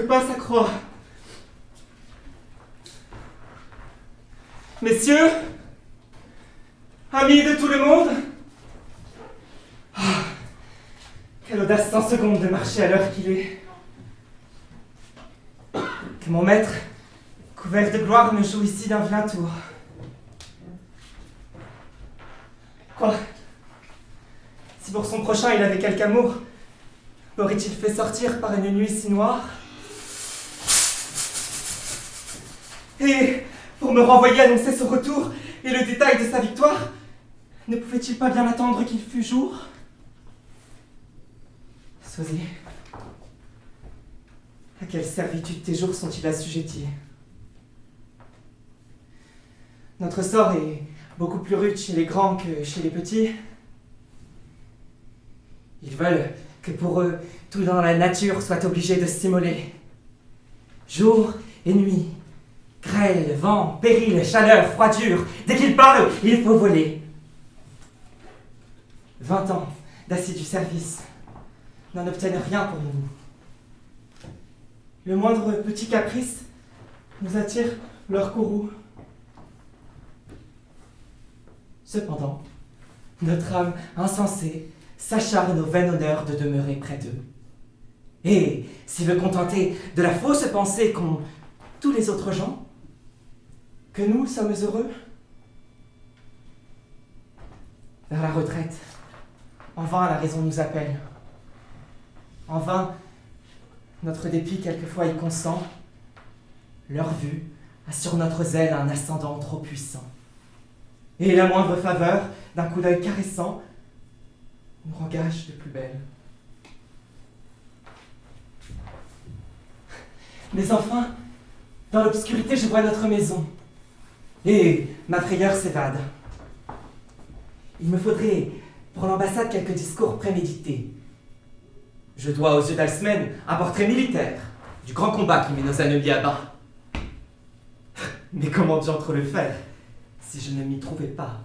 que pas sa croix. Messieurs, amis de tout le monde, quelle audace sans seconde de marcher à l'heure qu'il est. Que mon maître, couvert de gloire, me joue ici d'un vilain tour. Quoi? Si pour son prochain il avait quelque amour, m'aurait-il fait sortir par une nuit si noire? Et pour me renvoyer annoncer son retour et le détail de sa victoire, ne pouvait-il pas bien attendre qu'il fût jour? Sosie, à quelle servitude tes jours sont-ils assujettis? Notre sort est beaucoup plus rude chez les grands que chez les petits. Ils veulent que pour eux, tout dans la nature soit obligé de s'immoler. Jour et nuit, grêle, vent, péril, chaleur, froidure, dès qu'ils parlent, il faut voler. 20 ans d'assidu service n'en obtiennent rien pour nous. Le moindre petit caprice nous attire leur courroux. Cependant, notre âme insensée s'acharne au vain honneur de demeurer près d'eux. Et s'il veut contenter de la fausse pensée qu'ont tous les autres gens, que nous sommes heureux, vers la retraite, en vain la raison nous appelle. En vain, notre dépit quelquefois y consent, leur vue a sur notre zèle un ascendant trop puissant. Et la moindre faveur d'un coup d'œil caressant nous rengage de plus belle. Mais enfin, dans l'obscurité, je vois notre maison, et ma frayeur s'évade. Il me faudrait, pour l'ambassade, quelques discours prémédités. Je dois aux yeux d'Alcmène un portrait militaire du grand combat qui met nos ennemis à bas. Mais comment diantre le faire si je ne m'y trouvais pas?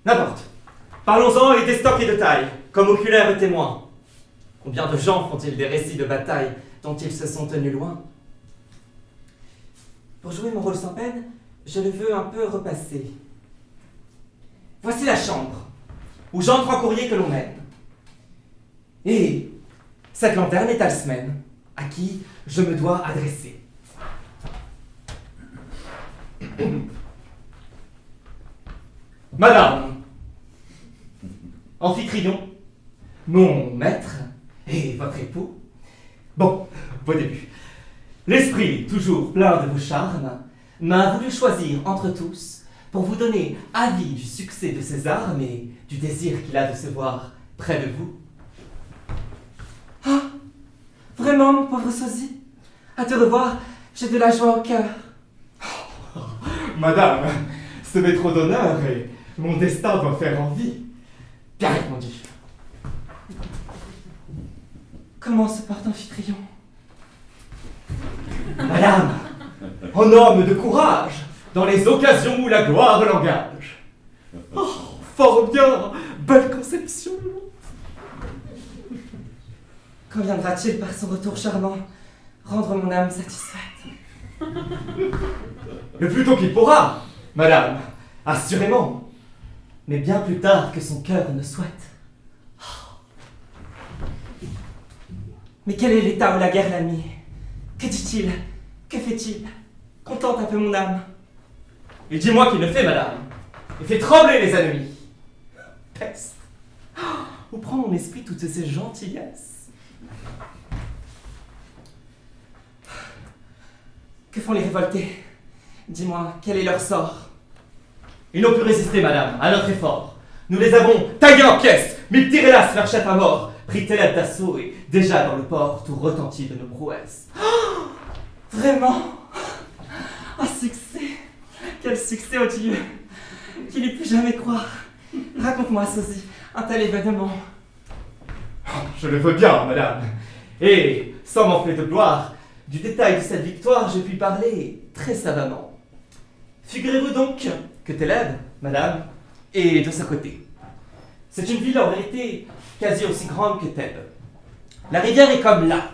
N'importe. Parlons-en et d'estoc et de taille, comme oculaires témoins. Combien de gens font-ils des récits de bataille dont ils se sont tenus loin? Pour jouer mon rôle sans peine, je le veux un peu repasser. Voici la chambre, où j'entre en courrier que l'on mène. Et cette lanterne est Alcmène, à qui je me dois adresser. Madame, Amphitryon, mon maître et votre époux. Bon, beau début. L'esprit, toujours plein de vos charmes, m'a voulu choisir entre tous pour vous donner avis du succès de ses armes et du désir qu'il a de se voir près de vous. Ah, vraiment, mon pauvre sosie, à te revoir, j'ai de la joie au cœur. Madame, ce m'est trop d'honneur et mon destin doit faire envie. Bien répondu. Comment se porte Amphitryon? Madame, en homme de courage, dans les occasions où la gloire l'engage. Oh, fort bien, belle conception. Quand viendra-t-il par son retour charmant rendre mon âme satisfaite? Le plus tôt qu'il pourra, madame, assurément. Mais bien plus tard que son cœur ne souhaite. Mais quel est l'état où la guerre l'a mis? Que dit-il? Que fait-il? Contente un peu mon âme. Il dit moi qu'il le fait, madame. Il fait trembler les ennemis. Peste! Où prend mon esprit toutes ces gentillesses? Que font les révoltés? Dis-moi, quel est leur sort? Ils n'ont pu résister, madame, à notre effort. Nous les avons taillés en pièces, mis hélas leur chef à mort, pris Thélèbes d'assaut et déjà dans le port tout retentit de nos prouesses. Oh, vraiment? Un succès! Quel succès, oh Dieu! Qui n'eût pu jamais croire? Raconte-moi, Sosie, un tel événement. Je le veux bien, madame. Et, sans m'enfler de gloire, du détail de cette victoire, je puis parler très savamment. Figurez-vous donc que Thélèbes, madame, est de ce côté. C'est une ville en vérité quasi aussi grande que Thèbes. La rivière est comme là.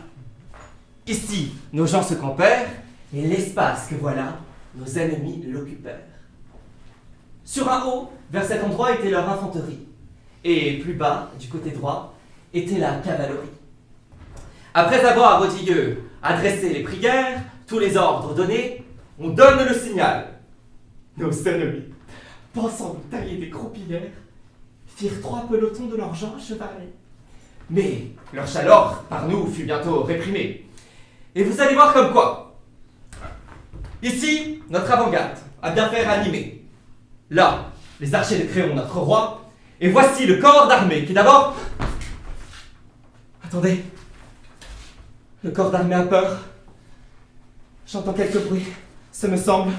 Ici, nos gens se campèrent, et l'espace que voilà, nos ennemis l'occupèrent. Sur un haut, vers cet endroit était leur infanterie, et plus bas, du côté droit, était la cavalerie. Après avoir à Rodrigueux adressé les prières, tous les ordres donnés, on donne le signal. Nos ennemis, pensant nous tailler des croupillères, firent 3 pelotons de leurs gens à chevalet. Mais leur chaleur par nous fut bientôt réprimée. Et vous allez voir comme quoi. Ici, notre avant-garde a bien fait ranimer. Là, les archers de Créon, notre roi. Et voici le corps d'armée qui d'abord... Attendez. Le corps d'armée a peur. J'entends quelques bruits, ce me semble.